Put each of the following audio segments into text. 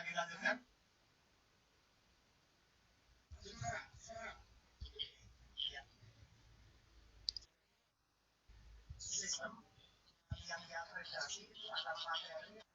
dilanjutkan. Sistem yang diapresiasi itu adalah materi.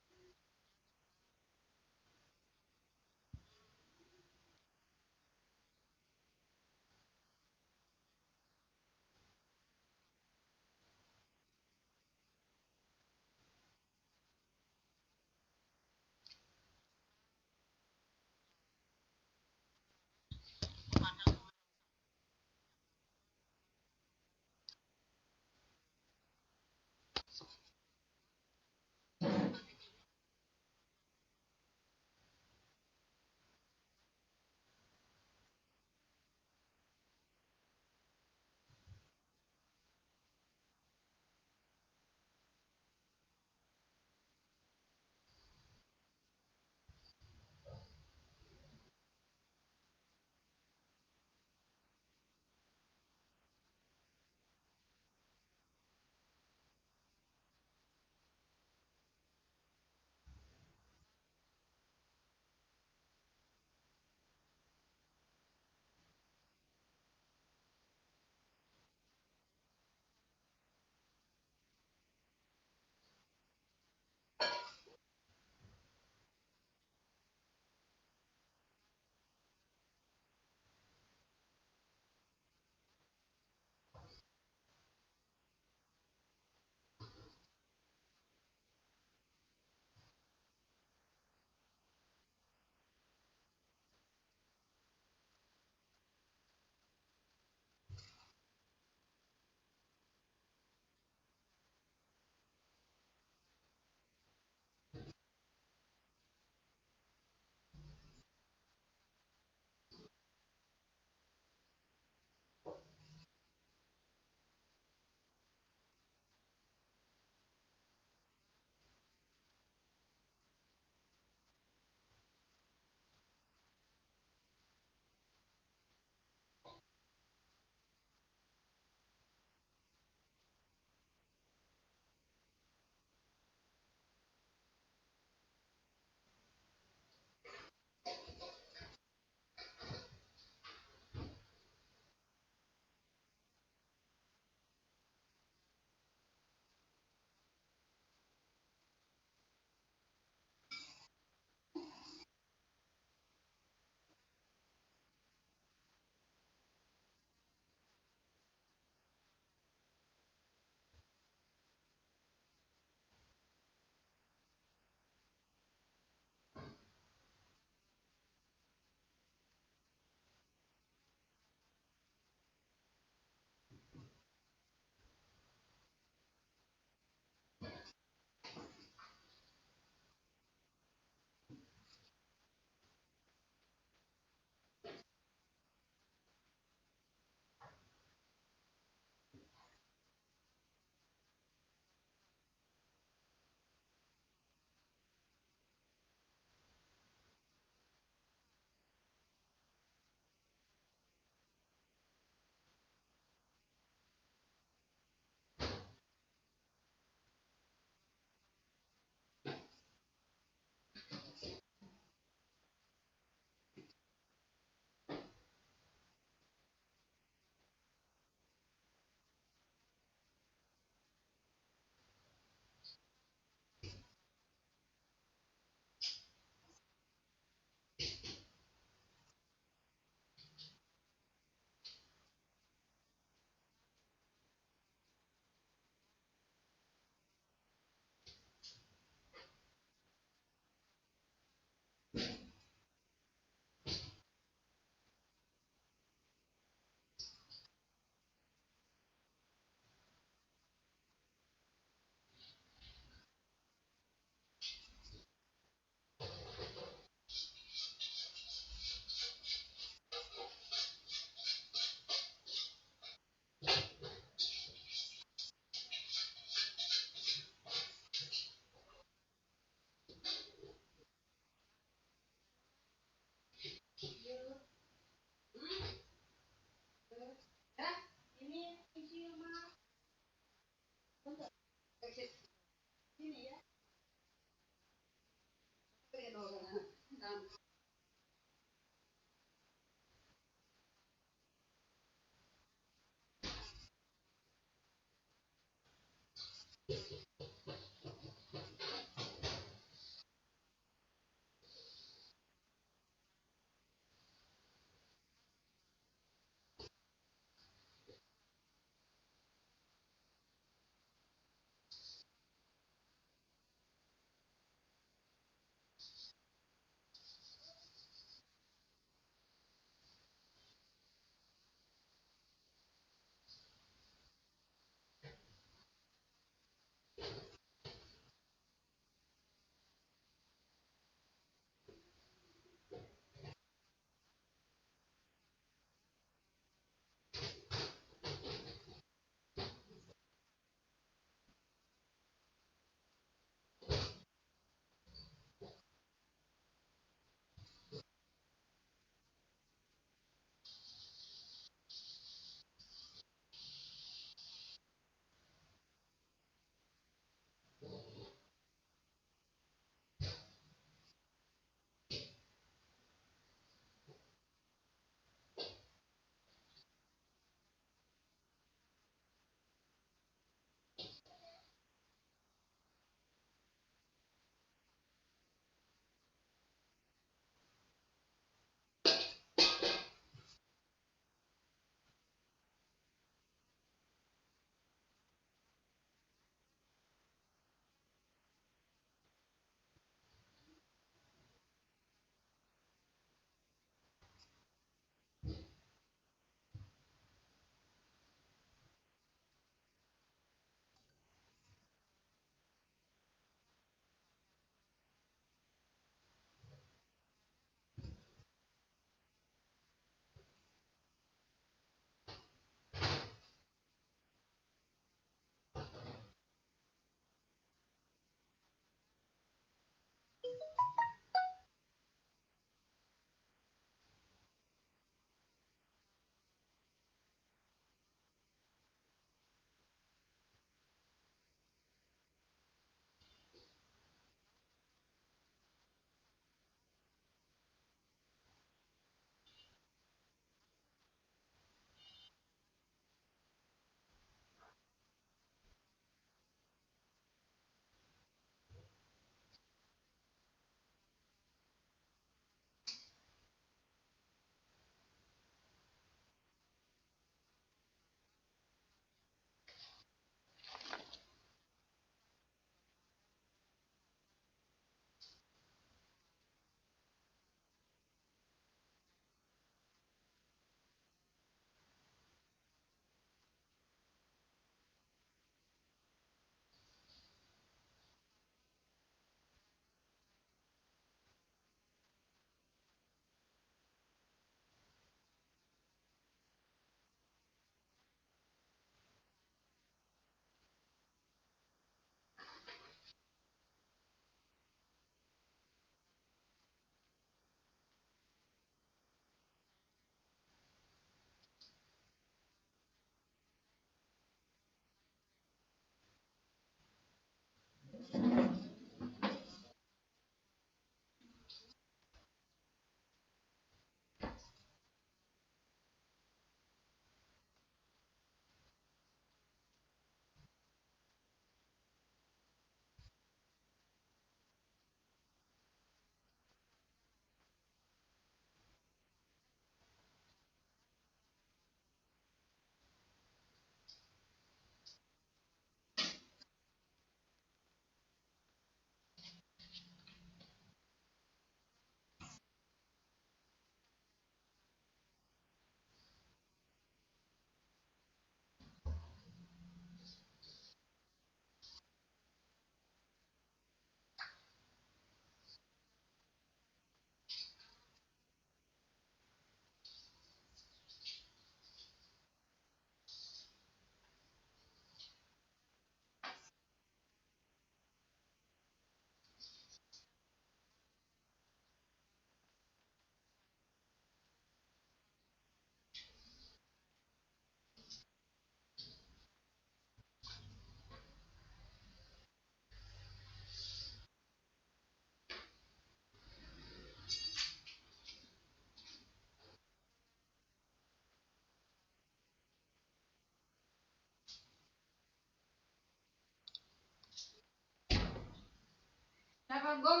Kenapa, Gom?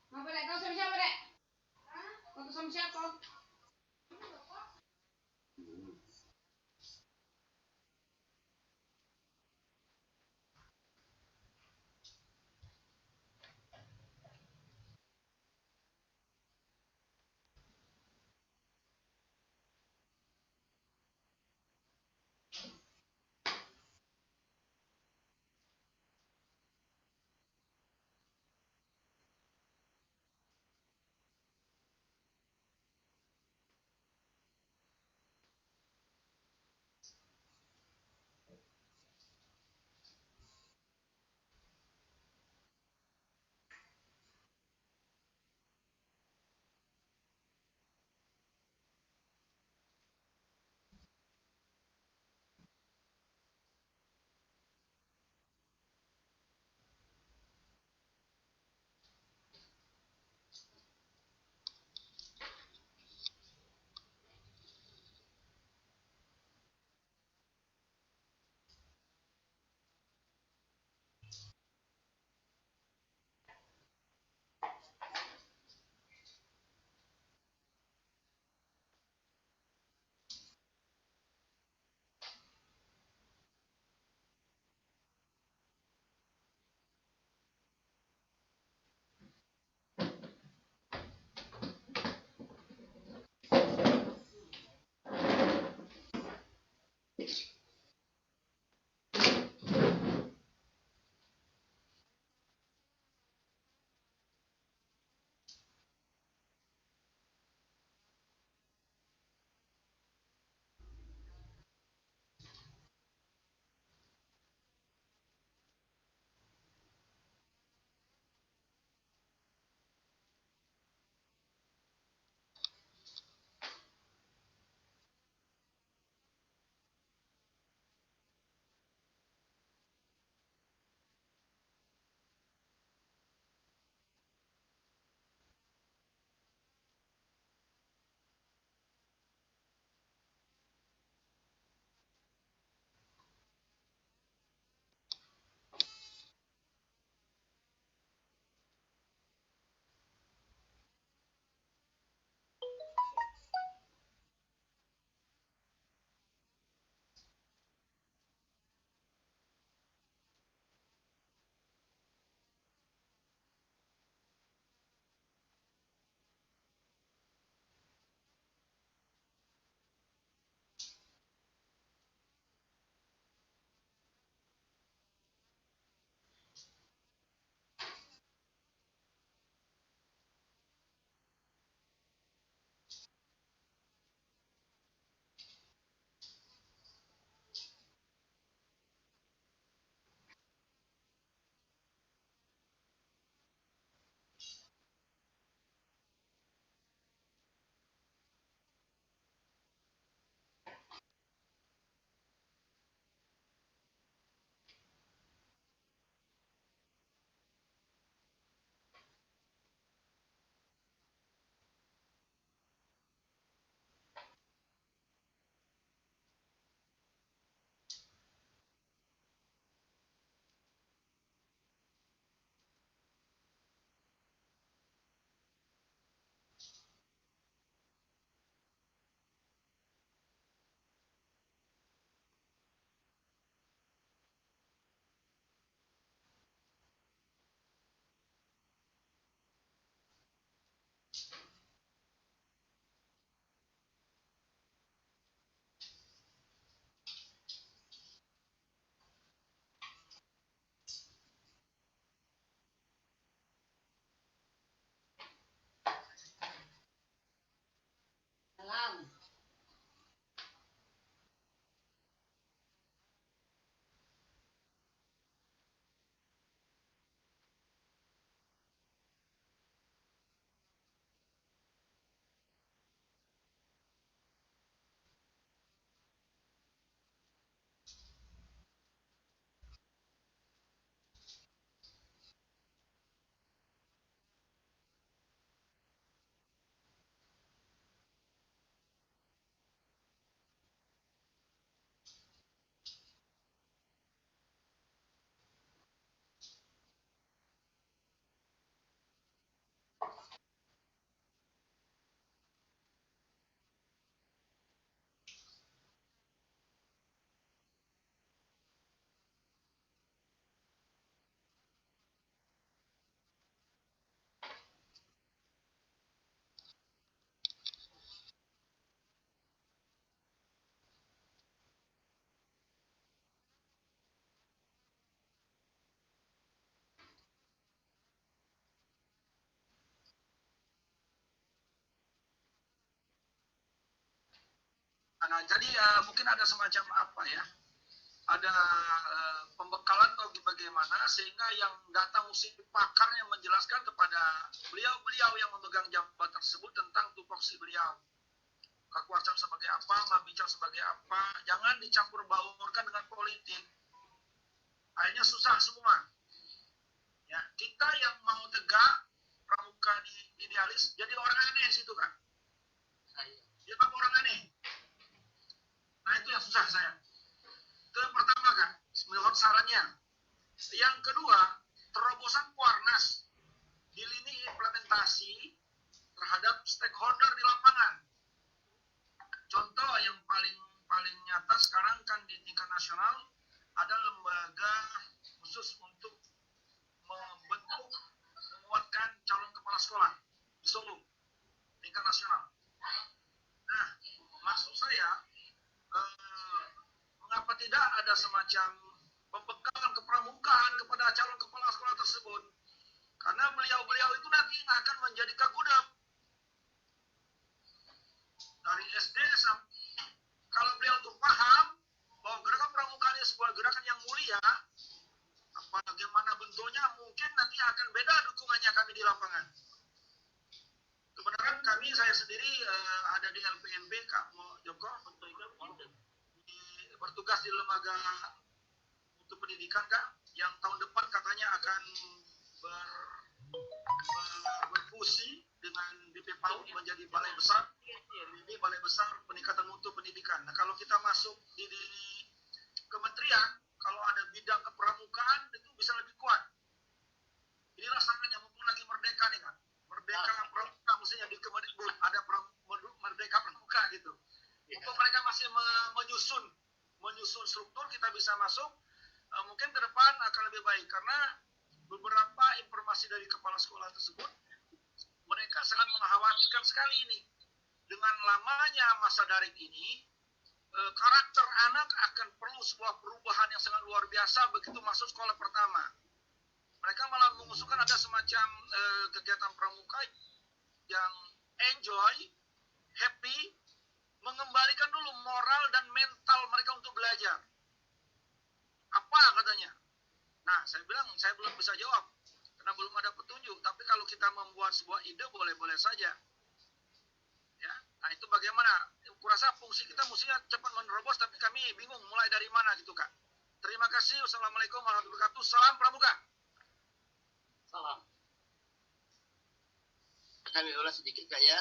Ngapa, Dek? Kau sama siapa, Dek? Kau sama siapa? Nah, jadi mungkin ada semacam apa ya? Ada pembekalan atau bagaimana sehingga yang datang mesti pakar yang menjelaskan kepada beliau-beliau yang memegang jabatan tersebut tentang tupoksi beliau. Kekuasaan sebagai apa, Mabicam sebagai apa, jangan dicampur baurkan dengan politik. Akhirnya susah semua. Ya, kita yang mau tegak, pramuka idealis, jadi orang aneh di situ kan. Jadi apa orang aneh? Nah itu yang susah saya. Itu yang pertama kan, menurut sarannya. Yang kedua, terobosan Kuarnas di lini implementasi terhadap stakeholder di lapangan. Contoh yang paling nyata sekarang kan di tingkat nasional ada lembaga khusus untuk membentuk, menguatkan calon kepala sekolah di Solo tingkat nasional. Nah, maksud saya mengapa tidak ada semacam pembekalan kepramukaan kepada calon kepala sekolah tersebut? Karena beliau-beliau itu nanti akan menjadi kagudam dari SD sampai, kalau beliau tuh paham bahwa gerakan pramuka ini sebuah gerakan yang mulia, bagaimana bentuknya mungkin nanti akan beda dukungannya kami di lapangan. Kebenaran saya sendiri ada di LPNB, Kak Joko, bertugas di lembaga untuk pendidikan, Kak, yang tahun depan katanya akan berfusi dengan BP PAUD menjadi balai besar. Ini balai besar peningkatan mutu pendidikan. Nah, kalau kita masuk di kementerian, kalau ada bidang kepramukaan itu bisa lebih kuat. Inilah saatnya, mumpung lagi merdeka nih kan, merdeka pramuka, mestinya di Kemendikbud ada merdeka pramuka gitu. Mumpung mereka masih menyusun struktur, kita bisa masuk. Mungkin ke depan akan lebih baik karena beberapa informasi dari kepala sekolah tersebut, mereka sangat mengkhawatirkan sekali ini. Dengan lamanya masa daring ini, karakter anak akan perlu sebuah perubahan yang sangat luar biasa begitu masuk sekolah pertama. Mereka malah mengusulkan ada semacam kegiatan pramuka yang enjoy, happy, mengembalikan dulu moral dan mental mereka untuk belajar. Apa katanya? Nah, saya bilang saya belum bisa jawab karena belum ada petunjuk. Tapi kalau kita membuat sebuah ide boleh-boleh saja. Ya, nah itu bagaimana? Kurasa fungsi kita mestinya cepat menerobos, tapi kami bingung mulai dari mana gitu, Kak. Terima kasih. Wassalamualaikum warahmatullahi wabarakatuh. Salam pramuka. Salam. Kami ulas sedikit, Kak, ya.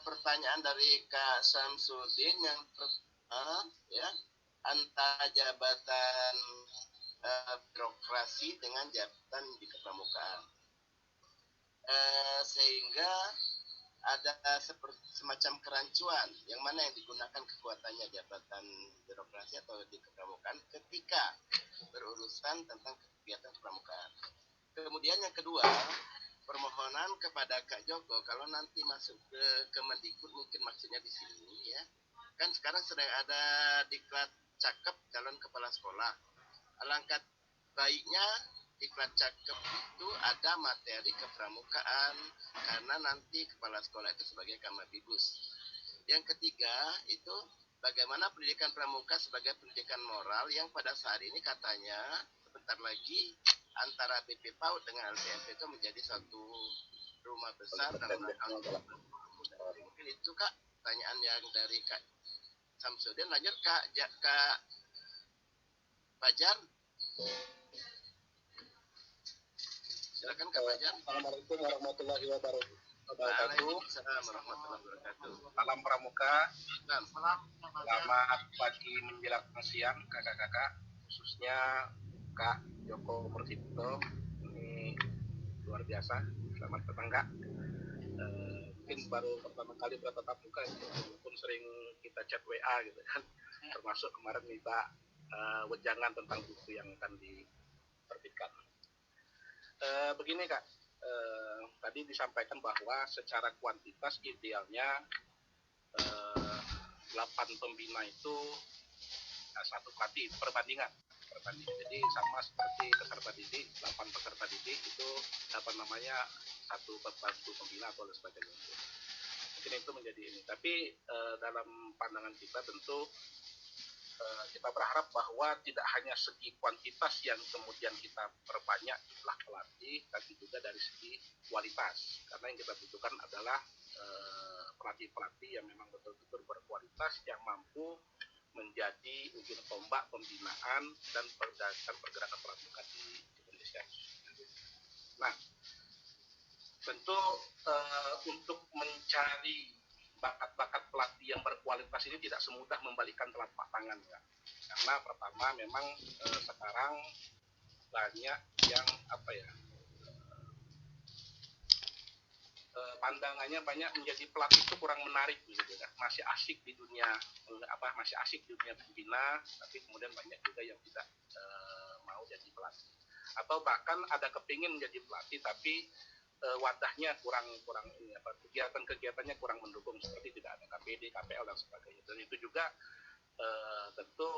Pertanyaan dari Kak Samsudin yang pertama, ya, antara jabatan birokrasi dengan jabatan di kepramukaan, sehingga ada semacam kerancuan yang mana yang digunakan kekuatannya jabatan birokrasi atau di kepramukaan ketika berurusan tentang kegiatan kepramukaan. Kemudian yang kedua, permohonan kepada Kak Joko kalau nanti masuk ke Kemendikbud, mungkin maksudnya di sini ya, kan sekarang sedang ada diklat cakep calon kepala sekolah. Alangkah baiknya diklat cakep itu ada materi kepramukaan karena nanti kepala sekolah itu sebagai kamabibus. Yang ketiga itu bagaimana pendidikan pramuka sebagai pendidikan moral yang pada saat ini katanya sebentar lagi antara BP PAUD dengan LPMP itu menjadi satu rumah besar dan mungkin itu, Kak, pertanyaan yang dari Kak Samsudin. Lanjut Kak Fajar. Silakan Kak Fajar. Assalamualaikum warahmatullahi wabarakatuh. Waalaikumsalam warahmatullahi wabarakatuh. Salam pramuka. Selamat pagi menjelang siang kakak-kakak, khususnya Kak Joko Persito. Ini luar biasa. Selamat datang, Kak. Mungkin baru pertama kali bertatap muka, walaupun sering kita chat WA gitu kan. Termasuk kemarin minta wejangan tentang buku yang akan diterbitkan. Begini, Kak. Tadi disampaikan bahwa secara kuantitas idealnya 8 pembina itu satu pelatih perbandingan. Jadi sama seperti peserta didik, 8 peserta didik itu satu pembantu pembina atau sebagainya. mungkin itu menjadi ini. Tapi dalam pandangan kita tentu kita berharap bahwa tidak hanya segi kuantitas yang kemudian kita perbanyak jumlah pelatih, tapi juga dari segi kualitas. Karena yang kita butuhkan adalah pelatih-pelatih yang memang betul-betul berkualitas, yang mampu menjadi ujung tombak pembinaan dan pergerakan pramuka di Indonesia. Nah, tentu untuk mencari bakat-bakat pelatih yang berkualitas ini tidak semudah membalikan telapak tangan, ya. Karena pertama memang sekarang banyak yang pandangannya banyak menjadi pelatih itu kurang menarik gitu kan. Masih asyik di dunia pembina, tapi kemudian banyak juga yang tidak mau jadi pelatih. Atau bahkan ada kepingin menjadi pelatih tapi wadahnya kurang kegiatan-kegiatannya kurang mendukung, seperti tidak ada KPD, KPL dan sebagainya. Dan itu juga tentu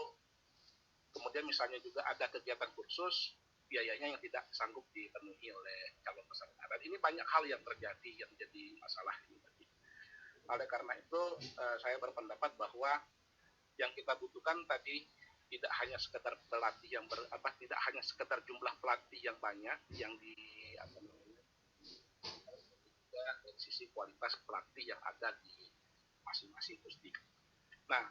kemudian misalnya juga ada kegiatan kursus, biayanya yang tidak sanggup dipenuhi oleh calon peserta. Dan ini banyak hal yang terjadi yang jadi masalah ini. Oleh karena itu saya berpendapat bahwa yang kita butuhkan tadi tidak hanya sekedar pelatih yang tidak hanya sekedar jumlah pelatih yang banyak yang dari sisi kualitas pelatih yang ada di masing-masing pusdik. Nah,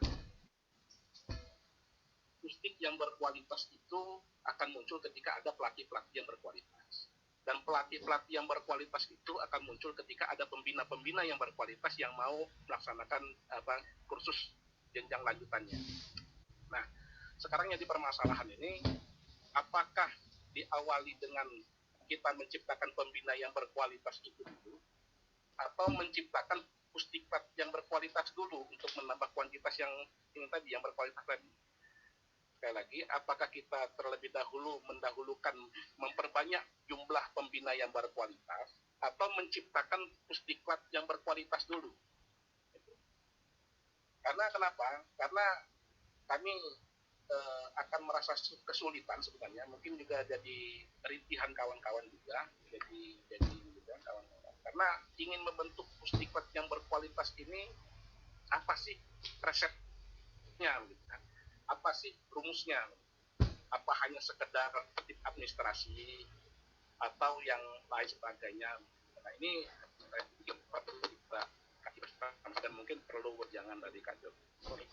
pusdik yang berkualitas itu akan muncul ketika ada pelatih-pelatih yang berkualitas. Dan pelatih-pelatih yang berkualitas itu akan muncul ketika ada pembina-pembina yang berkualitas yang mau melaksanakan kursus jenjang lanjutannya. Nah, sekarang yang di permasalahan ini, apakah diawali dengan kita menciptakan pembina yang berkualitas itu dulu, atau menciptakan pusdiklat yang berkualitas dulu untuk menambah kuantitas yang ini tadi, yang berkualitas tadi. Sekali lagi, apakah kita terlebih dahulu mendahulukan memperbanyak jumlah pembina yang berkualitas, atau menciptakan pusdiklat yang berkualitas dulu? Karena kenapa? Karena kami akan merasa kesulitan sebenarnya, mungkin juga jadi rintihan kawan-kawan juga, jadi kawan-kawan. Karena ingin membentuk pusdiklat yang berkualitas ini, apa sih resepnya, gitu kan? Apa sih rumusnya? Apa hanya sekedar tertib administrasi atau yang lain sebagainya? Nah, ini perlu kita dan mungkin perlu berjangan dari kader.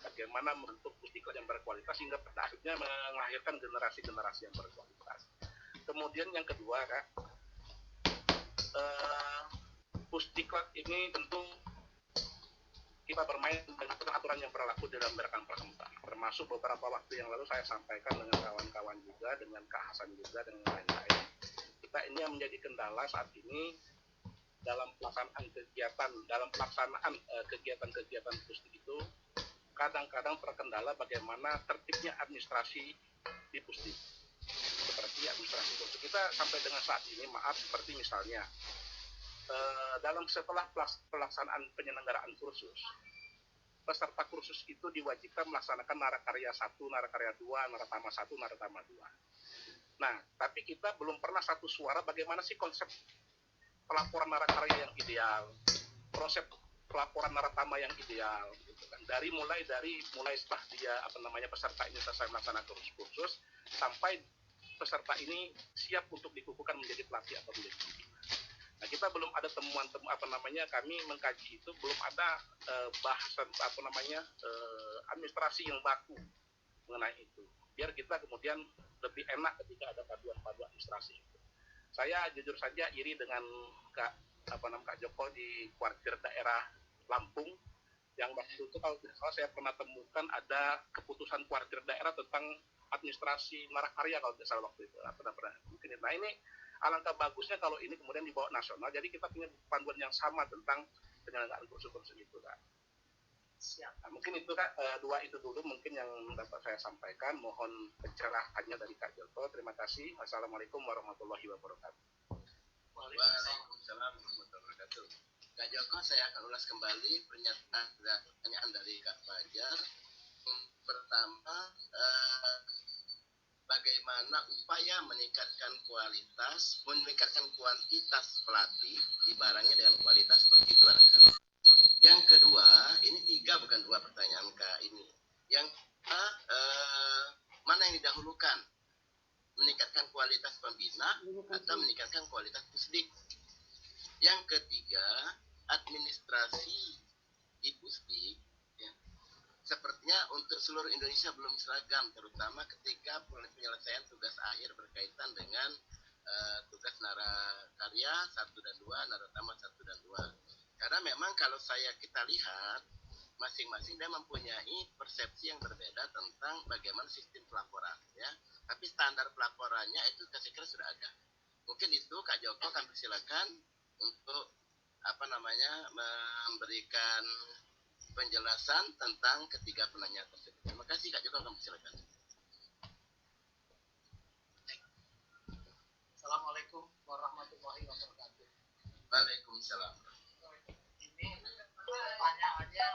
Bagaimana membentuk pusdiklat yang berkualitas sehingga pada akhirnya melahirkan generasi-generasi yang berkualitas. Kemudian yang kedua, Kak, pusdiklat ini tentu kita bermain dengan aturan yang berlaku dalam gerakan pramuka. Termasuk beberapa waktu yang lalu saya sampaikan dengan kawan-kawan juga, dengan Kak Hasan juga, dengan lain-lain. Kita ini yang menjadi kendala saat ini dalam pelaksanaan kegiatan pusdik itu kadang-kadang terkendala bagaimana tertibnya administrasi di pusdik. Seperti administrasi kursus kita sampai dengan saat ini, seperti misalnya setelah pelaksanaan penyelenggaraan kursus, peserta kursus itu diwajibkan melaksanakan narakarya 1, narakarya 2, naratama 1, naratama 2. Nah, tapi kita belum pernah satu suara bagaimana sih konsep pelaporan narakarya yang ideal, proses pelaporan naratama yang ideal, gitu kan. Mulai setelah dia peserta ini selesai melaksanakan kursus sampai peserta ini siap untuk dikukuhkan menjadi pelatih atau menjadi pembina. Nah, kita belum ada kami mengkaji itu belum ada bahasan administrasi yang baku mengenai itu. Biar kita kemudian lebih enak ketika ada paduan-paduan administrasi itu. Saya jujur saja iri dengan Kak Joko di kuartir daerah Lampung, yang waktu itu kalau tidak salah saya pernah temukan ada keputusan kuartir daerah tentang administrasi narakarya kalau tidak salah waktu itu. Mungkin. Nah, ini alangkah bagusnya kalau ini kemudian dibawa nasional, jadi kita punya panduan yang sama tentang penyelenggaraan kursus-kursus itu, Kak. Siap. Nah, mungkin itu, Kak, dua itu dulu mungkin yang dapat saya sampaikan. Mohon pencerahannya dari Kak Joko. Terima kasih. Assalamualaikum warahmatullahi wabarakatuh. Waalaikumsalam warahmatullahi wabarakatuh. Kak Joko, saya akan ulas kembali pertanyaan dari Kak Fajar. Pertama, bagaimana upaya meningkatkan kuantitas pelatih, ibaratnya dengan kualitas seperti itu barangkali. Yang kedua, ini 3 bukan 2 pertanyaan Kak ini. Yang mana yang didahulukan? Meningkatkan kualitas pembina atau meningkatkan kualitas pusdik? Yang ketiga, administrasi di pusdik ya, sepertinya untuk seluruh Indonesia belum seragam, terutama ketika penyelesaian tugas akhir berkaitan dengan tugas narakarya 1 dan 2, naratama 1 dan 2. Karena memang kalau kita lihat masing-masing dia mempunyai persepsi yang berbeda tentang bagaimana sistem pelaporan ya. Tapi standar pelaporannya itu saya kira sudah ada. Mungkin itu Kak Joko kami persilakan untuk memberikan penjelasan tentang ketiga penanya tersebut. Terima kasih Kak Joko, kami persilakan. Assalamualaikum warahmatullahi wabarakatuh. Waalaikumsalam. Ini pertanyaannya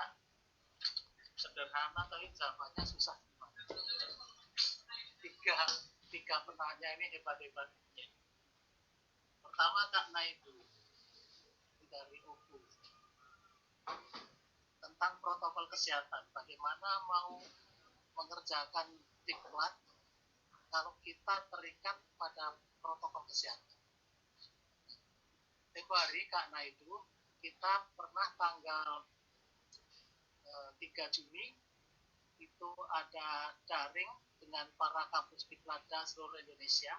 sederhana tapi jawabannya susah. Tiga penanya ini hebat-hebat. Pertama Kak Naidu dari UPU tentang protokol kesehatan. Bagaimana mau mengerjakan diklat kalau kita terikat pada protokol kesehatan. Tempo hari Kak Naidu kita pernah tanggal 3 Juni itu ada daring dengan para kampus Diklada seluruh Indonesia.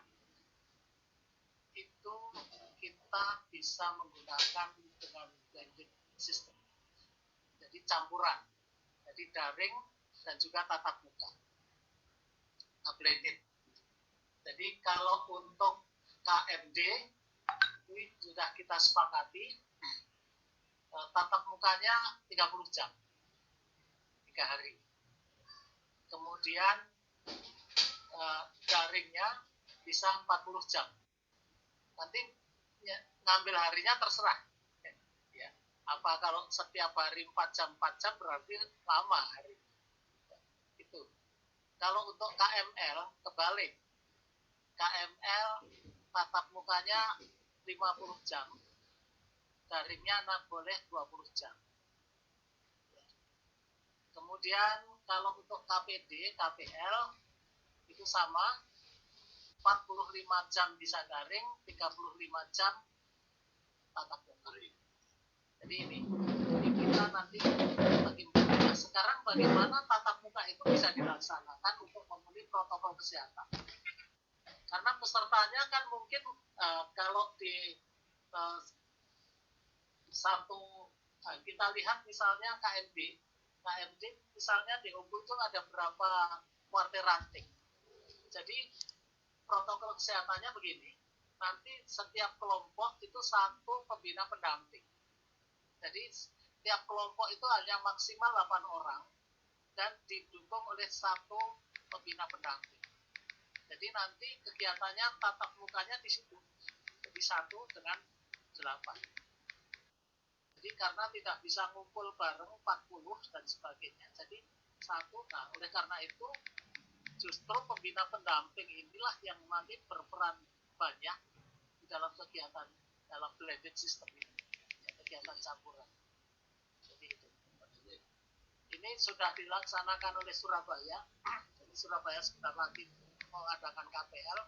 Itu kita bisa menggunakan dengan blended system. Jadi campuran. Jadi daring dan juga tatap muka. Blended. Jadi kalau untuk KMD ini sudah kita sepakati tatap mukanya 30 jam 3 hari. Kemudian daringnya bisa 40 jam. Nanti ngambil harinya terserah. Ya. Apa kalau setiap hari 4 jam berarti lama hari. Itu. Kalau untuk KML kebalik. KML tatap mukanya 50 jam. Daringnya boleh 20 jam. Kemudian kalau untuk KPD, KPL itu sama 45 jam bisa daring, 35 jam tatap muka. Jadi ini kita nanti bagaimana sekarang bagaimana tatap muka itu bisa dilaksanakan untuk memenuhi protokol kesehatan. Karena pesertanya kan mungkin kalau di kita lihat misalnya KMD misalnya di Unggul itu ada berapa kuartir ranting. Jadi protokol kesehatannya begini, nanti setiap kelompok itu 1 pembina pendamping. Jadi setiap kelompok itu hanya maksimal 8 orang dan didukung oleh 1 pembina pendamping. Jadi nanti kegiatannya tatap mukanya di situ. Jadi 1 dengan 8. Jadi karena tidak bisa ngumpul bareng 40 dan sebagainya. Jadi 1, nah oleh karena itu justru pembina pendamping inilah yang nanti berperan banyak di dalam kegiatan dalam blended system ini, ya, kegiatan campuran. Jadi itu. Ini sudah dilaksanakan oleh Surabaya. Jadi Surabaya sebentar lagi mengadakan KPL.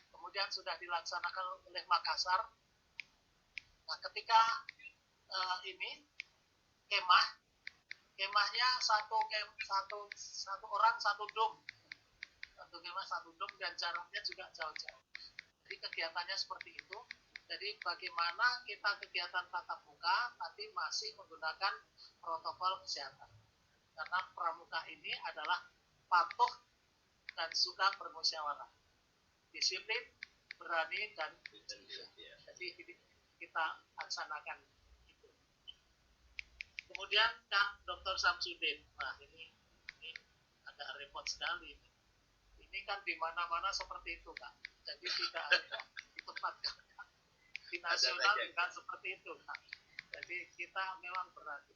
Kemudian sudah dilaksanakan oleh Makassar. Nah, ketika ini kemahnya satu orang 1 dom, 1 kemah 1 dom dan jaraknya juga jauh-jauh. Jadi kegiatannya seperti itu. Jadi bagaimana kita kegiatan tatap muka tapi masih menggunakan protokol kesehatan. Karena pramuka ini adalah patuh dan suka bermusyawarah, disiplin, berani dan jadi kita laksanakan. Kemudian Kak Dr. Samsudin, nah ini agak repot sekali. Ini kan di mana-mana seperti itu Kak. Jadi tidak ada di tempat di nasional juga seperti itu Kak. Jadi kita memang berani.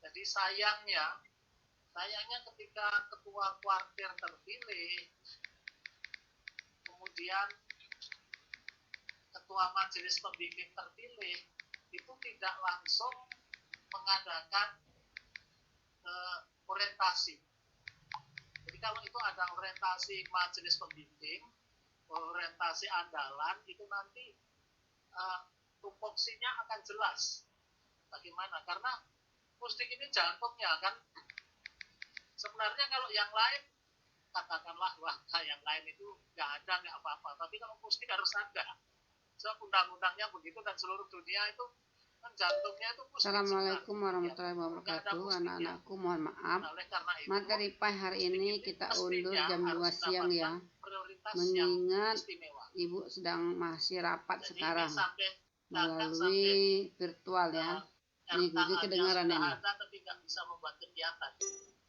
Jadi sayangnya ketika ketua kuartir terpilih, kemudian ketua majelis pembimbing terpilih, itu tidak langsung mengadakan orientasi. Jadi kalau itu ada orientasi majelis pembimbing, orientasi andalan, itu nanti tupoksinya akan jelas. Bagaimana? Karena Pusdik ini jantungnya kan. Sebenarnya kalau yang lain, katakanlah wah yang lain itu nggak ada, nggak apa-apa. Tapi kalau Pusdik harus ada. Sebab undang-undangnya begitu dan seluruh dunia itu kan jantungnya itu Pusdik. Assalamualaikum warahmatullahi wabarakatuh. Anak-anakku mohon maaf. Nah, oleh karena itu, Materi PAI hari ini kita undur jam 2 siang ya. prioritas Mengingat yang istimewa. Ibu sedang masih rapat Jadi sekarang sampai melalui virtual ya. Ini juga kedengaran ini. ada tapi nggak bisa membuat kegiatan.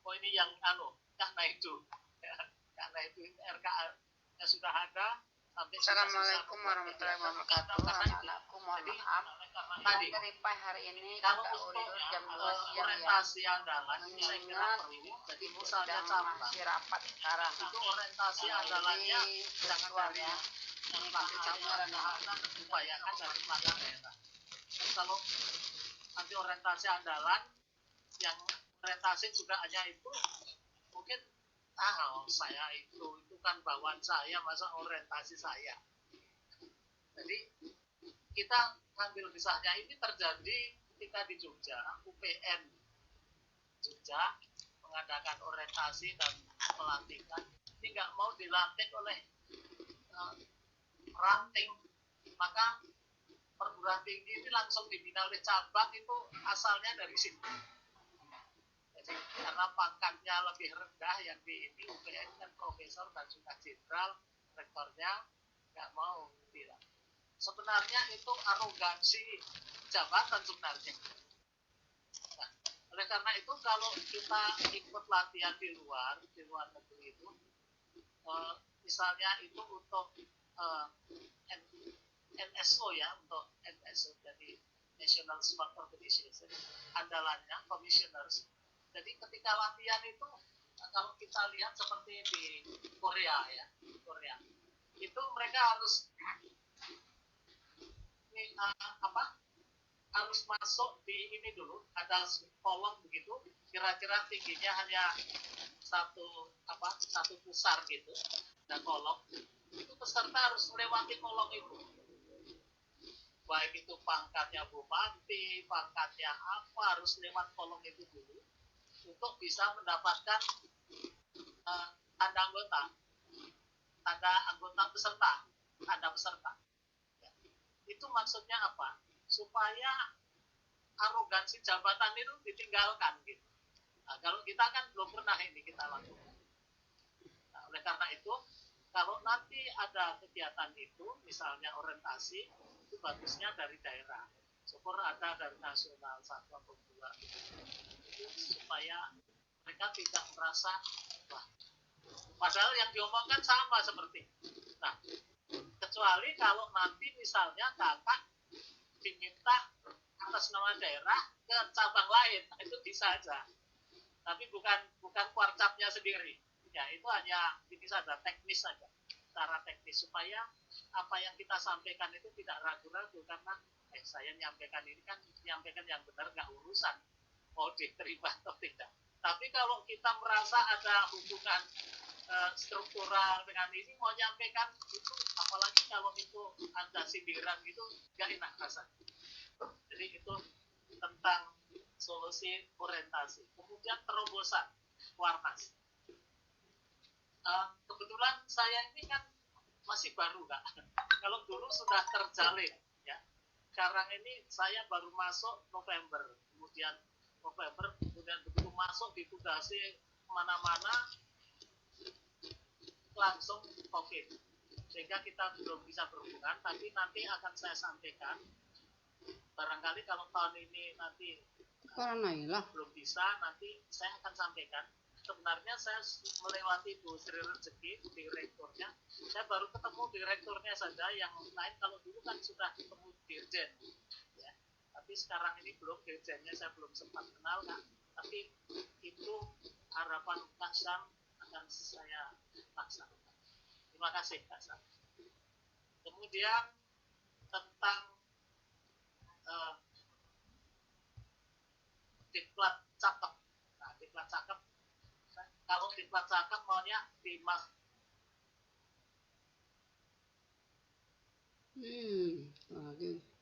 Oh ini yang karena itu RKA nya sudah ada sampai. Assalamualaikum warahmatullahi wabarakatuh. Anak-anakku mohon maaf. Materi PAI hari ini Kalau kita untuk undur jam 2 siang ya. orientasi andalan ini saya kira Mengingat perlu. Jadi Ibu misalnya sedang cabang masih rapat sekarang. itu orientasi andalannya jangan virtual dari ya. Ini pakai kedengaran ya. upayakan dari pada daerah. Kalau nanti orientasi andalan yang orientasi juga hanya itu mungkin saya itu kan bawaan saya, masa orientasi saya. Jadi kita ambil kisahnya ini terjadi ketika di Jogja, UPN Jogja mengadakan orientasi dan pelantikan. Ini nggak mau dilantik oleh ranting, maka perguruan tinggi ini langsung dibina oleh cabang, itu asalnya dari situ. Jadi karena pangkatnya lebih rendah yang di ini UPN kan profesor dan juga jenderal, rektornya nggak mau tidak. Sebenarnya itu arogansi jabatan sebenarnya. Nah, oleh karena itu kalau kita ikut latihan di luar negeri itu, misalnya itu untuk NSO ya, untuk NSO jadi National Sport Organization, andalannya commissioners. Jadi ketika latihan itu kalau kita lihat seperti di Korea ya, itu mereka harus harus masuk di ini dulu, ada kolong begitu, kira-kira tingginya hanya satu pusar gitu, ada kolong. Itu peserta harus melewati kolong itu, baik itu pangkatnya bupati, pangkatnya apa, harus lewat kolong itu dulu untuk bisa mendapatkan tanda anggota peserta. Ya. Itu maksudnya apa? Supaya arogansi jabatan itu ditinggalkan gitu. Nah, kalau kita kan belum pernah ini kita lakukan. Nah, oleh karena itu, kalau nanti ada kegiatan itu, misalnya orientasi, itu bagusnya dari daerah. Syukur ada dari nasional 1 atau 2. Itu supaya mereka tidak merasa, wah, padahal yang diomongkan sama seperti. Nah, kecuali kalau nanti misalnya kakak diminta atas nama daerah ke cabang lain, itu bisa aja. Tapi bukan kuarcapnya sendiri. Ya, itu hanya ini saja, teknis saja. Cara teknis supaya apa yang kita sampaikan itu tidak ragu-ragu, karena saya menyampaikan ini kan menyampaikan yang benar, nggak urusan mau diterima atau tidak. Tapi kalau kita merasa ada hubungan struktural dengan ini, mau nyampaikan itu, apalagi kalau itu ada sindiran gitu, nggak enak rasanya. Jadi itu tentang solusi orientasi. Kemudian terobosan Warnas. Kebetulan saya ini kan masih baru, Kak. Kalau dulu sudah terjalin, ya. Sekarang ini saya baru masuk November, kemudian begitu masuk ditugasi kemana-mana, langsung COVID. Sehingga kita belum bisa berhubungan, tapi nanti akan saya sampaikan. Barangkali kalau tahun ini nanti belum bisa, nanti saya akan sampaikan. Sebenarnya saya melewati Bu Sri Rezeki, direkturnya. Saya baru ketemu direkturnya saja, yang lain kalau dulu kan sudah ketemu dirjen. Ya. Tapi sekarang ini belum, dirjennya saya belum sempat kenal, Kak. Tapi itu harapan Kak Sam akan saya laksanakan. Terima kasih, Kak Sam. Kemudian tentang diklat cakep. Nah, diklat cakep. Kalau diklat cakep maunya di mas. Lagi.